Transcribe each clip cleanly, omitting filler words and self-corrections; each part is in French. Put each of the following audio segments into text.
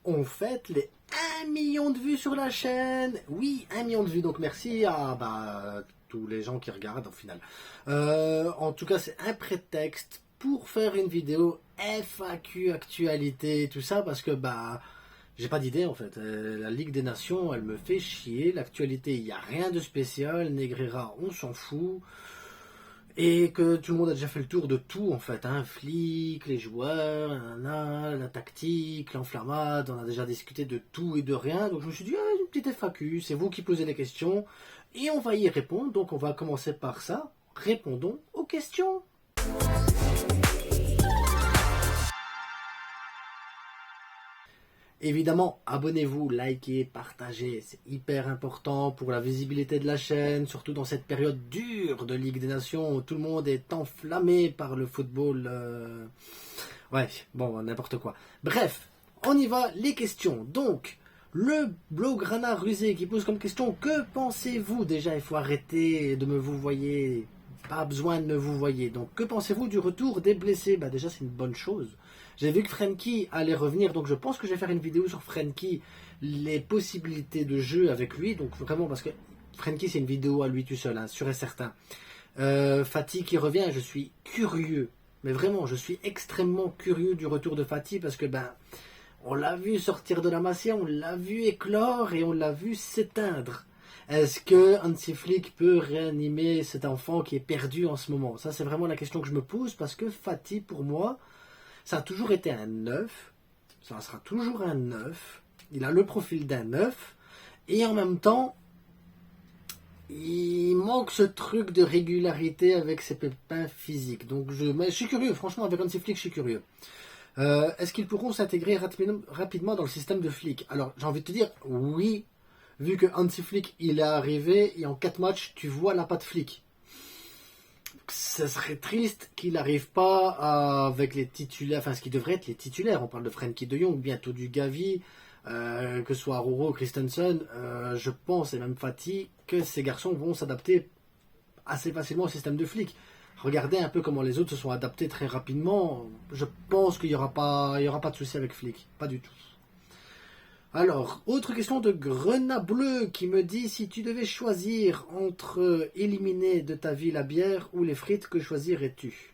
on fête les 1 million de vues sur la chaîne. Oui, 1 million de vues. Donc merci à tous les gens qui regardent au final. En tout cas, c'est un prétexte pour faire une vidéo FAQ, actualité, tout ça, parce que j'ai pas d'idée en fait. La Ligue des Nations, elle me fait chier. L'actualité, il n'y a rien de spécial. Negreira, on s'en fout. Et que tout le monde a déjà fait le tour de tout en fait, hein. Flic, les joueurs, la tactique, l'enflammade, on a déjà discuté de tout et de rien. Donc je me suis dit, une petite FAQ, c'est vous qui posez les questions et on va y répondre. Donc on va commencer par ça. Répondons aux questions. Évidemment, abonnez-vous, likez, partagez, c'est hyper important pour la visibilité de la chaîne, surtout dans cette période dure de Ligue des Nations où tout le monde est enflammé par le football. Ouais, bon, n'importe quoi. Bref, on y va, les questions. Donc, le Blaugrana rusé qui pose comme question, que pensez-vous? Déjà, il faut arrêter de me vous voyer, pas besoin de me vous voyer. Donc, que pensez-vous du retour des blessés? Déjà, c'est une bonne chose. J'ai vu que Frenkie allait revenir, donc je pense que je vais faire une vidéo sur Frenkie, les possibilités de jeu avec lui. Donc vraiment, parce que Frenkie, c'est une vidéo à lui tout seul, hein, sûr et certain. Fatih qui revient, je suis curieux. Mais vraiment, je suis extrêmement curieux du retour de Fatih, parce que on l'a vu sortir de la Masia, on l'a vu éclore et on l'a vu s'éteindre. Est-ce que Hansi Flick peut réanimer cet enfant qui est perdu en ce moment? Ça, c'est vraiment la question que je me pose, parce que Fatih, pour moi, ça a toujours été un 9, ça sera toujours un 9, il a le profil d'un 9, et en même temps, il manque ce truc de régularité avec ses pépins physiques. Donc mais je suis curieux, franchement, avec Hansi Flick, je suis curieux. Est-ce qu'ils pourront s'intégrer rapidement dans le système de Flick? Alors, j'ai envie de te dire, oui, vu que Hansi Flick, il est arrivé, et en 4 matchs, tu vois la patte Flick. Ça serait triste qu'il n'arrive pas avec les titulaires, enfin ce qui devrait être les titulaires. On parle de Frenkie de Jong, bientôt du Gavi, que ce soit Aruro, Christensen. Je pense, et même Fatih, que ces garçons vont s'adapter assez facilement au système de Flick. Regardez un peu comment les autres se sont adaptés très rapidement. Je pense qu'il n'y aura pas de souci avec Flick, pas du tout. Alors, autre question de Grenat Bleu qui me dit, si tu devais choisir entre éliminer de ta vie la bière ou les frites, que choisirais-tu?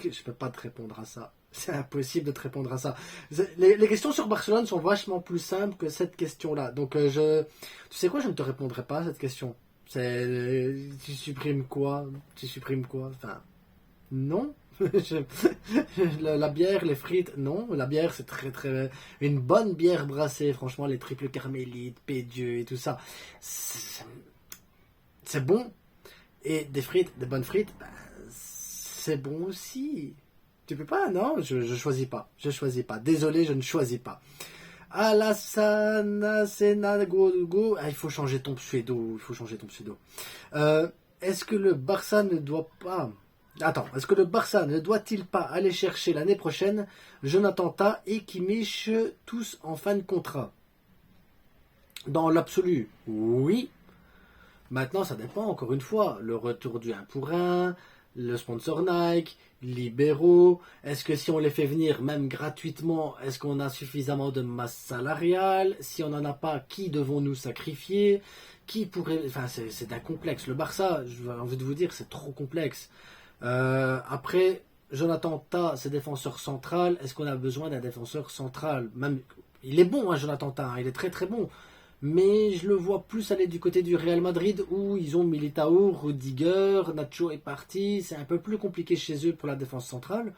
Je ne peux pas te répondre à ça. C'est impossible de te répondre à ça. Les questions sur Barcelone sont vachement plus simples que cette question-là. Donc, tu sais quoi, je ne te répondrai pas à cette question. Tu supprimes quoi? Tu supprimes quoi? Enfin, non. La bière, les frites, non. La bière, c'est très très. Une bonne bière brassée, franchement, les triples carmélites, Pédieu et tout ça. C'est bon. Et des frites, des bonnes frites, c'est bon aussi. Tu peux pas, non, je choisis pas. Je choisis pas. Désolé, je ne choisis pas. Alassana Senagogo. Il faut changer ton pseudo. Il faut changer ton pseudo. Est-ce que le Barça ne doit pas. Attends, est-ce que le Barça ne doit-il pas aller chercher l'année prochaine Jonathan Tah et Kimmich tous en fin de contrat? Dans l'absolu, oui. Maintenant, ça dépend, encore une fois, le retour du 1 pour 1, le sponsor Nike, libéraux. Est-ce que si on les fait venir même gratuitement, est-ce qu'on a suffisamment de masse salariale? Si on n'en a pas, qui devons-nous sacrifier? Qui pourrait. Enfin, c'est un complexe. Le Barça, j'ai envie de vous dire, c'est trop complexe. Après, Jonathan Tah, c'est défenseur central. Est-ce qu'on a besoin d'un défenseur central? Même, il est bon, hein, Jonathan Tah, hein, il est très très bon. Mais je le vois plus aller du côté du Real Madrid où ils ont Militao, Rudiger, Nacho est parti. C'est un peu plus compliqué chez eux pour la défense centrale.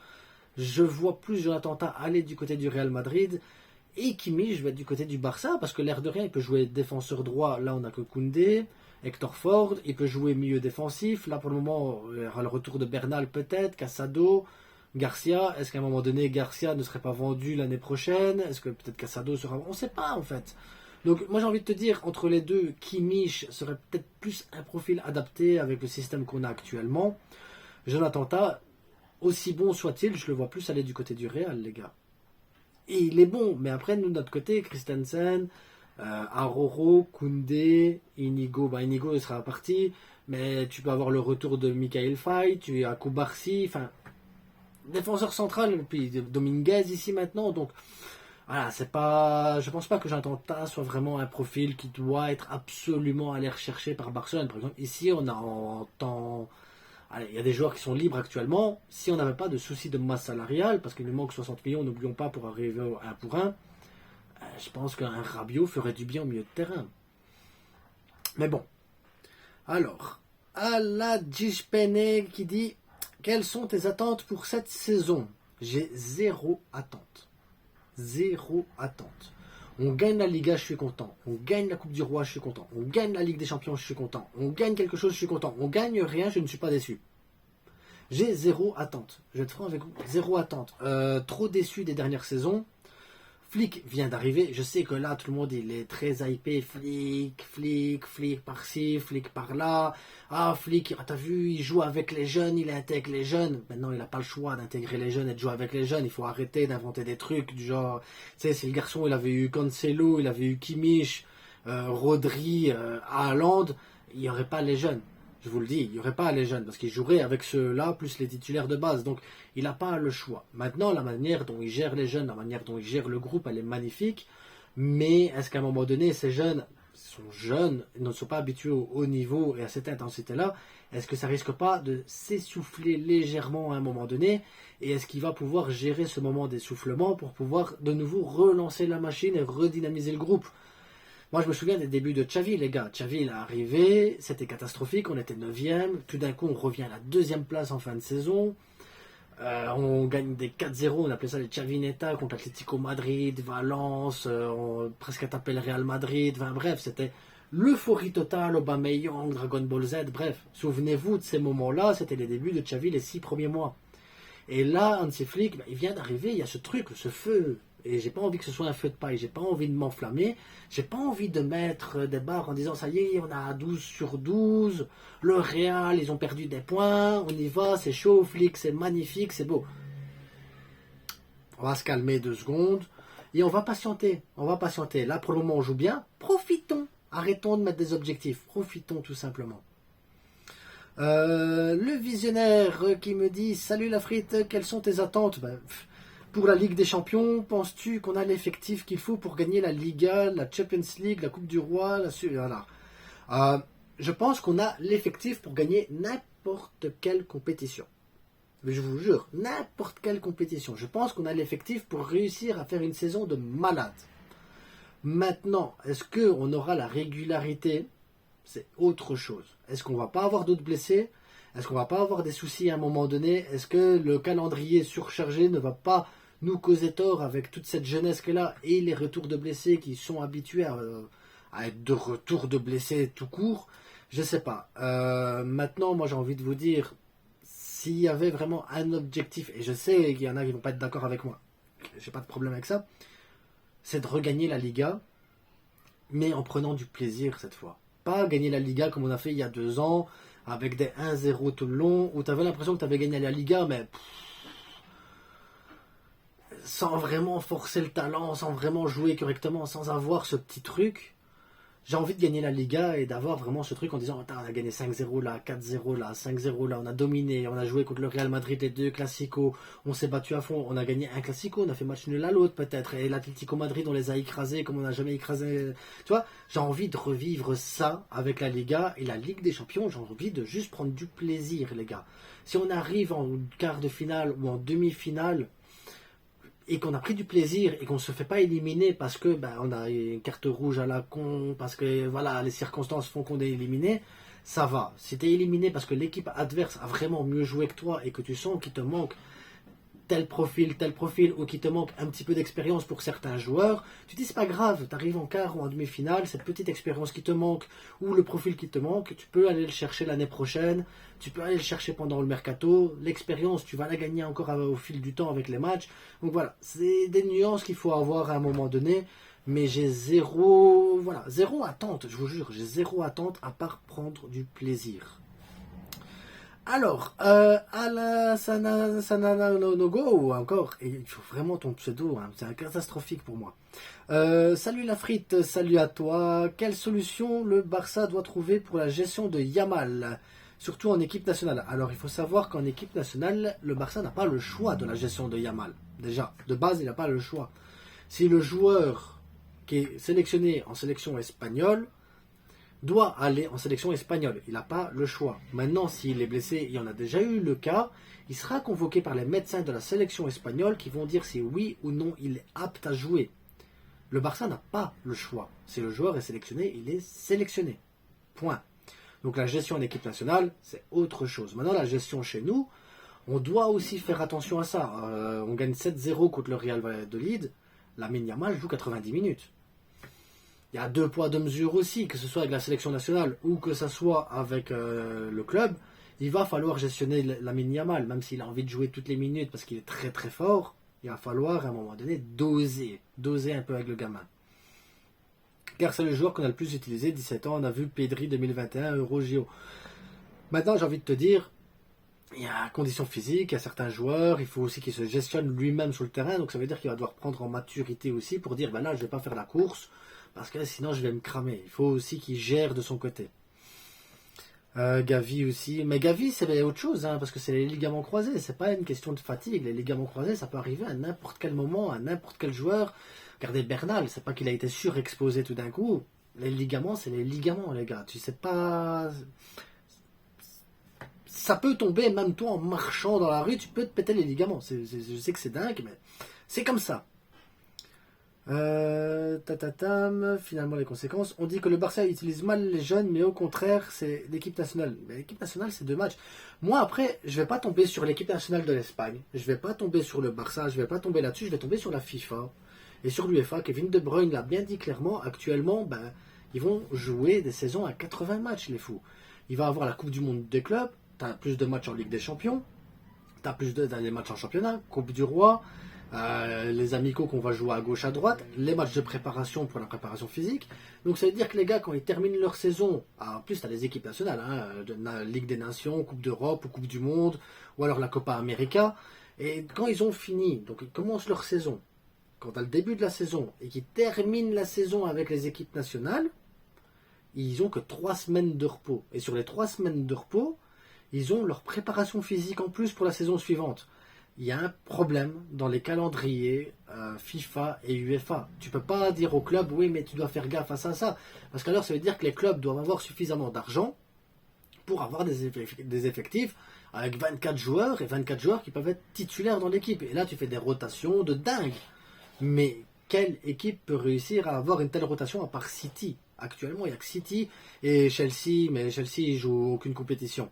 Je vois plus Jonathan Tah aller du côté du Real Madrid. Et Kimi, je vais être du côté du Barça parce que l'air de rien, il peut jouer défenseur droit. Là, on n'a que Koundé. Hector Ford, il peut jouer milieu défensif. Là, pour le moment, il y aura le retour de Bernal peut-être, Casado, Garcia. Est-ce qu'à un moment donné, Garcia ne serait pas vendu l'année prochaine? Est-ce que peut-être Casado sera... On ne sait pas, en fait. Donc, moi, j'ai envie de te dire, entre les deux, Kimmich serait peut-être plus un profil adapté avec le système qu'on a actuellement. Jonathan Tah, aussi bon soit-il, je le vois plus aller du côté du Real, les gars. Et il est bon, mais après, nous, de notre côté, Christensen... Aroro, Koundé, Inigo, Inigo il sera parti, mais tu peux avoir le retour de Michael Faye, tu as Koubarsi, enfin défenseur central, puis Dominguez ici maintenant, donc voilà, c'est pas, je pense pas que Jantanta soit vraiment un profil qui doit être absolument allé rechercher par Barcelone. Par exemple, ici, on a en temps, allez, il y a des joueurs qui sont libres actuellement. Si on n'avait pas de souci de masse salariale, parce qu'il nous manque 60 millions, n'oublions pas pour arriver au 1 pour 1, je pense qu'un Rabiot ferait du bien au milieu de terrain. Mais bon, alors, Aladjishpene qui dit: quelles sont tes attentes pour cette saison? J'ai zéro attente. Zéro attente. On gagne la Liga, je suis content. On gagne la Coupe du Roi, je suis content. On gagne la Ligue des Champions, je suis content. On gagne quelque chose, je suis content. On gagne rien, je ne suis pas déçu. J'ai zéro attente. Je vais être franc avec vous. Zéro attente. Trop déçu des dernières saisons. Flick vient d'arriver. Je sais que là, tout le monde il est très hypé. Flick par-ci, Flick par-là. Ah, Flick, t'as vu, il joue avec les jeunes, il intègre les jeunes. Maintenant, il n'a pas le choix d'intégrer les jeunes et de jouer avec les jeunes. Il faut arrêter d'inventer des trucs du genre. Tu sais, si le garçon, il avait eu Cancelo, il avait eu Kimmich, Rodri, Haaland, il n'y aurait pas les jeunes. Je vous le dis, il n'y aurait pas les jeunes, parce qu'il jouerait avec ceux-là, plus les titulaires de base. Donc, il n'a pas le choix. Maintenant, la manière dont il gère les jeunes, la manière dont il gère le groupe, elle est magnifique. Mais est-ce qu'à un moment donné, ces jeunes sont jeunes, ils ne sont pas habitués au haut niveau et à cette intensité-là? Est-ce que ça risque pas de s'essouffler légèrement à un moment donné? Et est-ce qu'il va pouvoir gérer ce moment d'essoufflement pour pouvoir de nouveau relancer la machine et redynamiser le groupe? Moi, je me souviens des débuts de Xavi, les gars. Xavi, il est arrivé, c'était catastrophique, on était 9e. Tout d'un coup, on revient à la 2e place en fin de saison. On gagne des 4-0, on appelait ça les Xavineta contre Atlético Madrid, Valence, on presque tapé le Real Madrid. Enfin, bref, c'était l'euphorie totale, Aubameyang, Dragon Ball Z. Bref, souvenez-vous de ces moments-là, c'était les débuts de Xavi les 6 premiers mois. Et là, Hansi Flick, il vient d'arriver, il y a ce truc, ce feu. Et j'ai pas envie que ce soit un feu de paille, j'ai pas envie de m'enflammer, j'ai pas envie de mettre des barres en disant ça y est, on a 12 sur 12, le Real, ils ont perdu des points, on y va, c'est chaud, Flick, c'est magnifique, c'est beau. On va se calmer 2 secondes et on va patienter, on va patienter. Là, pour le moment, on joue bien, profitons, arrêtons de mettre des objectifs, profitons tout simplement. Le visionnaire qui me dit: salut la frite, quelles sont tes attentes? Pour la Ligue des Champions, penses-tu qu'on a l'effectif qu'il faut pour gagner la Liga, la Champions League, la Coupe du Roi, voilà. Je pense qu'on a l'effectif pour gagner n'importe quelle compétition. Mais je vous jure, n'importe quelle compétition. Je pense qu'on a l'effectif pour réussir à faire une saison de malade. Maintenant, est-ce qu'on aura la régularité? C'est autre chose. Est-ce qu'on ne va pas avoir d'autres blessés? Est-ce qu'on ne va pas avoir des soucis à un moment donné? Est-ce que le calendrier surchargé ne va pas nous causer tort avec toute cette jeunesse qu'elle a et les retours de blessés qui sont habitués à être de retour de blessés tout court? Je ne sais pas. Maintenant, moi j'ai envie de vous dire, s'il y avait vraiment un objectif, et je sais qu'il y en a qui ne vont pas être d'accord avec moi, j'ai pas de problème avec ça, c'est de regagner la Liga, mais en prenant du plaisir cette fois. Pas gagner la Liga comme on a fait il y a 2 ans, avec des 1-0 tout le long, où tu avais l'impression que tu avais gagné la Liga, mais sans vraiment forcer le talent, sans vraiment jouer correctement, sans avoir ce petit truc. J'ai envie de gagner la Liga et d'avoir vraiment ce truc en disant: on a gagné 5-0 là, 4-0 là, 5-0 là, on a dominé, on a joué contre le Real Madrid les 2 classicos, on s'est battu à fond, on a gagné un classico, on a fait match nul à l'autre peut-être, et l'Atlético Madrid on les a écrasés comme on n'a jamais écrasé. Tu vois, j'ai envie de revivre ça avec la Liga et la Ligue des Champions. J'ai envie de juste prendre du plaisir, les gars. Si on arrive en quart de finale ou en demi-finale et qu'on a pris du plaisir et qu'on ne se fait pas éliminer parce que on a une carte rouge à la con, parce que voilà, les circonstances font qu'on est éliminé, ça va. Si tu es éliminé parce que l'équipe adverse a vraiment mieux joué que toi et que tu sens qu'il te manque tel profil, ou qu'il te manque un petit peu d'expérience pour certains joueurs, tu dis c'est pas grave, tu arrives en quart ou en demi-finale, cette petite expérience qui te manque ou le profil qui te manque, tu peux aller le chercher l'année prochaine, tu peux aller le chercher pendant le mercato, l'expérience tu vas la gagner encore au fil du temps avec les matchs. Donc voilà, c'est des nuances qu'il faut avoir à un moment donné, mais j'ai zéro attente, je vous jure, j'ai zéro attente à part prendre du plaisir. Alors, Ala Sananogo, encore, et il faut vraiment ton pseudo, hein, c'est catastrophique pour moi. Salut la frite, salut à toi. Quelle solution le Barça doit trouver pour la gestion de Yamal? surtout en équipe nationale. Alors il faut savoir qu'en équipe nationale, le Barça n'a pas le choix de la gestion de Yamal. Déjà, de base, il n'a pas le choix. Si le joueur qui est sélectionné en sélection espagnole doit aller en sélection espagnole, il n'a pas le choix. Maintenant, s'il est blessé, il y en a déjà eu le cas, il sera convoqué par les médecins de la sélection espagnole qui vont dire si oui ou non il est apte à jouer. Le Barça n'a pas le choix. Si le joueur est sélectionné, il est sélectionné. Point. Donc la gestion en équipe nationale, c'est autre chose. Maintenant, la gestion chez nous, on doit aussi faire attention à ça. On gagne 7-0 contre le Real Valladolid. Lamine Yamal joue 90 minutes. Il y a deux poids, deux mesures aussi, que ce soit avec la sélection nationale ou que ce soit avec le club. Il va falloir gestionner Lamine Yamal, même s'il a envie de jouer toutes les minutes parce qu'il est très très fort. Il va falloir à un moment donné doser un peu avec le gamin. Car c'est le joueur qu'on a le plus utilisé, 17 ans, on a vu Pedri 2021, Euro JO. Maintenant, j'ai envie de te dire, il y a conditions physiques, il y a certains joueurs, il faut aussi qu'il se gestionne lui-même sur le terrain, donc ça veut dire qu'il va devoir prendre en maturité aussi pour dire, ben là, je ne vais pas faire la course, parce que sinon je vais me cramer. Il faut aussi qu'il gère de son côté. Gavi aussi, mais Gavi c'est autre chose, parce que c'est les ligaments croisés, c'est pas une question de fatigue. Les ligaments croisés, ça peut arriver à n'importe quel moment, à n'importe quel joueur. Regardez Bernal, c'est pas qu'il a été surexposé tout d'un coup. Les ligaments, c'est les ligaments, les gars. Tu sais pas, ça peut tomber, même toi en marchant dans la rue, tu peux te péter les ligaments. Je sais que c'est dingue, mais c'est comme ça. Finalement les conséquences. On dit que le Barça utilise mal les jeunes, mais au contraire, c'est l'équipe nationale. Mais l'équipe nationale, c'est 2 matchs. Moi, après, je vais pas tomber sur l'équipe nationale de l'Espagne. Je vais pas tomber sur le Barça. Je vais pas tomber là-dessus. Je vais tomber sur la FIFA et sur l'UEFA. Kevin De Bruyne l'a bien dit clairement. Actuellement, ils vont jouer des saisons à 80 matchs, les fous. Il va avoir la Coupe du Monde des clubs. T'as plus de matchs en Ligue des Champions. T'as des matchs en championnat, Coupe du Roi. Les amicaux qu'on va jouer à gauche à droite, les matchs de préparation pour la préparation physique. Donc ça veut dire que les gars, quand ils terminent leur saison, en plus tu as les équipes nationales, de la Ligue des Nations, Coupe d'Europe ou Coupe du Monde, ou alors la Copa América, et quand ils ont fini, donc ils commencent leur saison, quand tu as le début de la saison, et qu'ils terminent la saison avec les équipes nationales, ils ont que 3 semaines de repos. Et sur les 3 semaines de repos, ils ont leur préparation physique en plus pour la saison suivante. Il y a un problème dans les calendriers FIFA et UEFA. Tu peux pas dire au club, oui, mais tu dois faire gaffe à ça. Parce qu'alors, ça veut dire que les clubs doivent avoir suffisamment d'argent pour avoir des effectifs avec 24 joueurs et 24 joueurs qui peuvent être titulaires dans l'équipe. Et là, tu fais des rotations de dingue. Mais quelle équipe peut réussir à avoir une telle rotation à part City? Actuellement, il n'y a que City et Chelsea, mais Chelsea, ils jouent aucune compétition.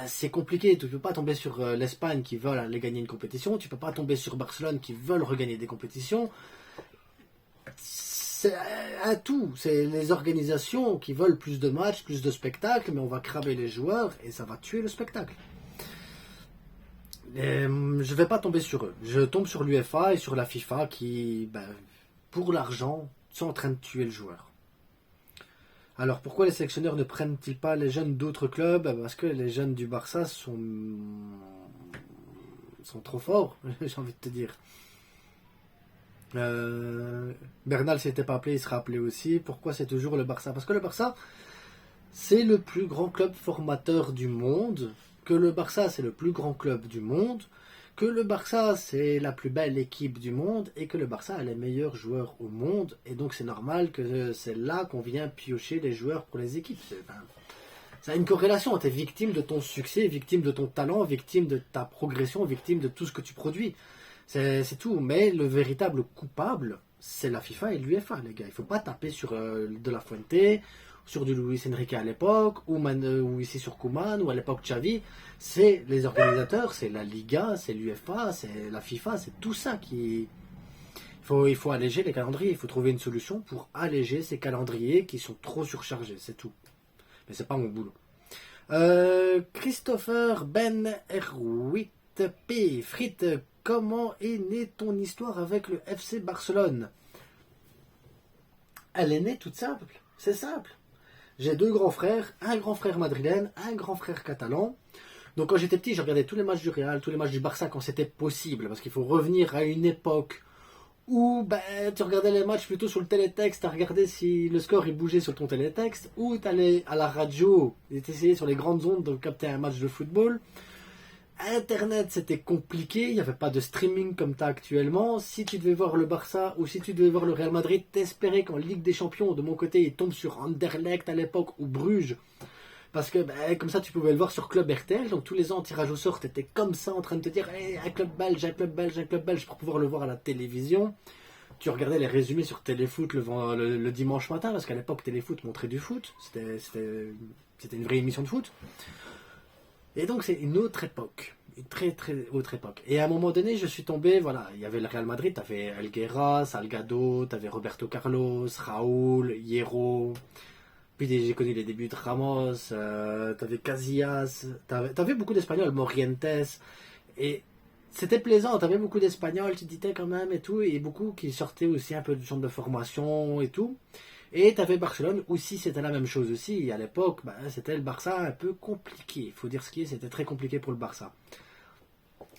C'est compliqué, tu ne peux pas tomber sur l'Espagne qui veulent aller gagner une compétition, tu ne peux pas tomber sur Barcelone qui veulent regagner des compétitions. C'est un tout, c'est les organisations qui veulent plus de matchs, plus de spectacles, mais on va cramer les joueurs et ça va tuer le spectacle. Je ne vais pas tomber sur eux, je tombe sur l'UEFA et sur la FIFA qui, pour l'argent, sont en train de tuer le joueur. Alors pourquoi les sélectionneurs ne prennent-ils pas les jeunes d'autres clubs? Parce que les jeunes du Barça sont trop forts, j'ai envie de te dire. Bernal s'était pas appelé, il sera appelé aussi. Pourquoi c'est toujours le Barça? Parce que le Barça, c'est le plus grand club formateur du monde, que le Barça, c'est le plus grand club du monde, que le Barça, c'est la plus belle équipe du monde et que le Barça a les meilleurs joueurs au monde. Et donc, c'est normal que c'est là qu'on vient piocher les joueurs pour les équipes. Ça a une corrélation. Tu es victime de ton succès, victime de ton talent, victime de ta progression, victime de tout ce que tu produis. C'est tout. Mais le véritable coupable, c'est la FIFA et l'UEFA, les gars. Il ne faut pas taper sur De La Fuente, sur du Luis Enrique à l'époque, ou ici sur Koeman, ou à l'époque Xavi. C'est les organisateurs, c'est la Liga, c'est l'UEFA, c'est la FIFA, c'est tout ça qui... Il faut alléger les calendriers, il faut trouver une solution pour alléger ces calendriers qui sont trop surchargés, c'est tout. Mais c'est pas mon boulot. Christopher Ben R8P, Frites, comment est née ton histoire avec le FC Barcelone? Elle est née toute simple, c'est simple. J'ai 2 grands frères, un grand frère madrilène, un grand frère catalan. Donc quand j'étais petit, je regardais tous les matchs du Real, tous les matchs du Barça quand c'était possible, parce qu'il faut revenir à une époque ou ben, tu regardais les matchs plutôt sur le télétexte, tu as regardé si le score il bougeait sur ton télétexte, ou tu allais à la radio et t'essayais sur les grandes ondes de capter un match de football. Internet, c'était compliqué, il n'y avait pas de streaming comme tu as actuellement. Si tu devais voir le Barça ou si tu devais voir le Real Madrid, t'espérais qu'en Ligue des Champions, de mon côté, il tombe sur Anderlecht à l'époque ou Bruges. Parce que ben, comme ça, tu pouvais le voir sur Club RTL. Donc tous les ans, tirage au sort, tu étais comme ça en train de te dire hey, un club belge, un club belge, un club belge pour pouvoir le voir à la télévision. Tu regardais les résumés sur Téléfoot le dimanche matin, parce qu'à l'époque, Téléfoot montrait du foot. C'était une vraie émission de foot. Et donc c'est une autre époque, une très très autre époque. Et à un moment donné, je suis tombé, voilà, il y avait le Real Madrid, t'avais Elguera, Salgado, t'avais Roberto Carlos, Raúl, Hierro, puis j'ai connu les débuts de Ramos, t'avais Casillas, t'avais beaucoup d'Espagnols, Morientes, et c'était plaisant, t'avais beaucoup d'Espagnols, tu disais quand même et tout, et beaucoup qui sortaient aussi un peu du centre de formation et tout. Et tu avais Barcelone aussi, c'était la même chose aussi. À l'époque, bah, c'était le Barça un peu compliqué. Il faut dire ce qui est, c'était très compliqué pour le Barça.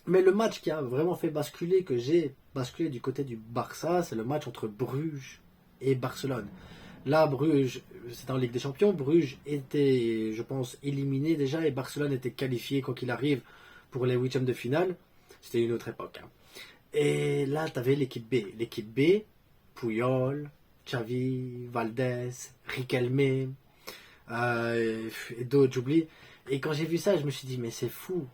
Mais le match qui a vraiment fait basculer, que j'ai basculé du côté du Barça, c'est le match entre Bruges et Barcelone. Là, Bruges, c'était en Ligue des Champions. Bruges était, je pense, éliminé déjà et Barcelone était qualifié, quoi qu'il arrive, pour les huitièmes de finale. C'était une autre époque. Hein. Et là, tu avais l'équipe B. L'équipe B, Puyol, Xavi, Valdés, Riquelme, et d'autres, j'oublie. Et quand j'ai vu ça, je me suis dit, mais c'est fou.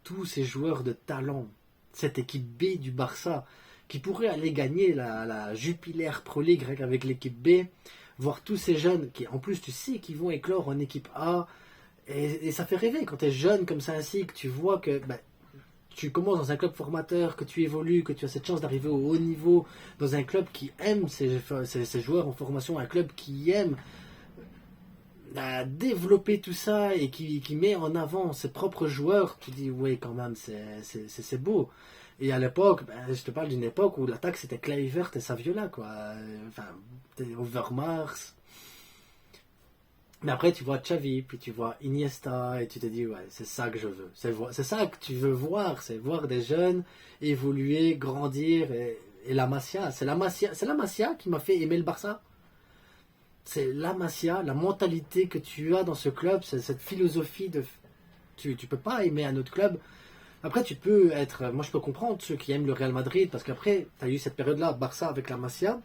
Tous ces joueurs de talent, cette équipe B du Barça, qui pourrait aller gagner la Jupiler Pro League avec l'équipe B, voir tous ces jeunes qui, en plus, tu sais qu'ils vont éclore en équipe A. Et ça fait rêver quand tu es jeune comme ça ainsi, que tu vois que bah, tu commences dans un club formateur, que tu évolues, que tu as cette chance d'arriver au haut niveau, dans un club qui aime ses joueurs en formation, un club qui aime développer tout ça et qui met en avant ses propres joueurs, tu dis, oui, quand même, c'est beau. Et à l'époque, ben, je te parle d'une époque où l'attaque c'était Kluivert et Saviola, quoi. Enfin, Overmars. Mais après, tu vois Xavi, puis tu vois Iniesta, et tu te dis, ouais, c'est ça que je veux. C'est ça que tu veux voir, c'est voir des jeunes évoluer, grandir. Et la Masia, c'est la Masia qui m'a fait aimer le Barça. C'est la Masia, la mentalité que tu as dans ce club, c'est cette philosophie de... Tu peux pas aimer un autre club. Après, tu peux être... Moi, je peux comprendre ceux qui aiment le Real Madrid, parce qu'après, tu as eu cette période-là, Barça avec la Masia.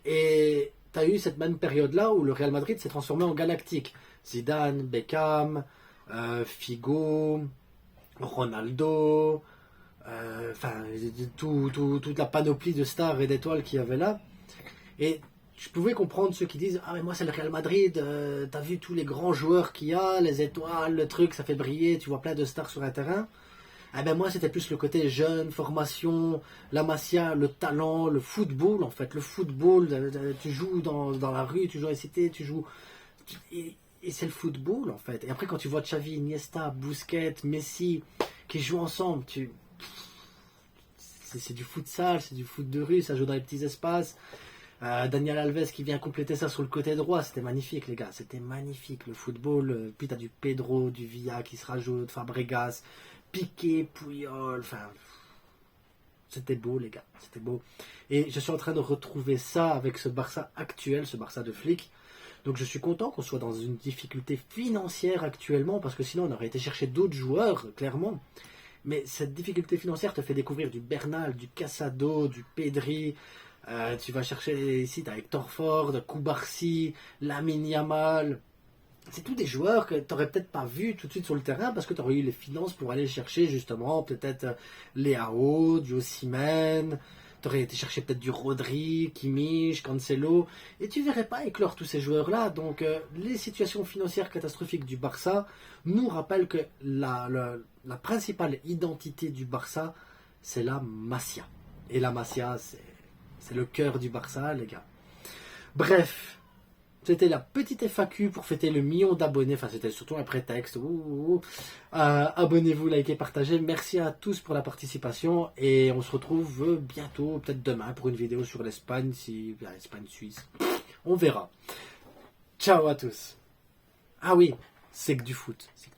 Et tu as eu cette même période-là où le Real Madrid s'est transformé en galactique. Zidane, Beckham, Figo, Ronaldo, enfin, toute la panoplie de stars et d'étoiles qu'il y avait là. Et je pouvais comprendre ceux qui disent ah mais moi c'est le Real Madrid, t'as vu tous les grands joueurs qu'il y a, les étoiles, le truc, ça fait briller, tu vois plein de stars sur un terrain. Ah ben moi c'était plus le côté jeune, formation, la Masia, le talent, le football en fait, le football, tu joues dans la rue, tu joues à la cité, tu joues... Et c'est le football en fait. Et après quand tu vois Xavi, Iniesta, Busquets, Messi qui jouent ensemble, c'est du futsal, c'est du foot de rue, ça joue dans les petits espaces. Daniel Alves qui vient compléter ça sur le côté droit, c'était magnifique les gars, c'était magnifique le football. Puis t'as du Pedro, du Villa qui se rajoute, Fabregas, Piqué, Puyol, enfin c'était beau les gars, c'était beau. Et je suis en train de retrouver ça avec ce Barça actuel, ce Barça de flic. Donc je suis content qu'on soit dans une difficulté financière actuellement, parce que sinon on aurait été chercher d'autres joueurs, clairement. Mais cette difficulté financière te fait découvrir du Bernal, du Casado, du Pedri. Tu vas chercher ici, tu as Hector Ford, Koubarsi, Lamine Yamal. C'est tous des joueurs que tu n'aurais peut-être pas vu tout de suite sur le terrain parce que tu aurais eu les finances pour aller chercher justement peut-être Leao, du Osimhen. Tu aurais été chercher peut-être du Rodri, Kimmich, Cancelo. Et tu ne verrais pas éclore tous ces joueurs-là. Donc les situations financières catastrophiques du Barça nous rappellent que la principale identité du Barça, c'est la Masia. Et la Masia, c'est le cœur du Barça, les gars. Bref, c'était la petite FAQ pour fêter le million d'abonnés. Enfin, c'était surtout un prétexte. Abonnez-vous, likez, partagez. Merci à tous pour la participation. Et on se retrouve bientôt, peut-être demain, pour une vidéo sur l'Espagne. Espagne-Suisse. On verra. Ciao à tous. Ah oui, c'est que du foot. C'est que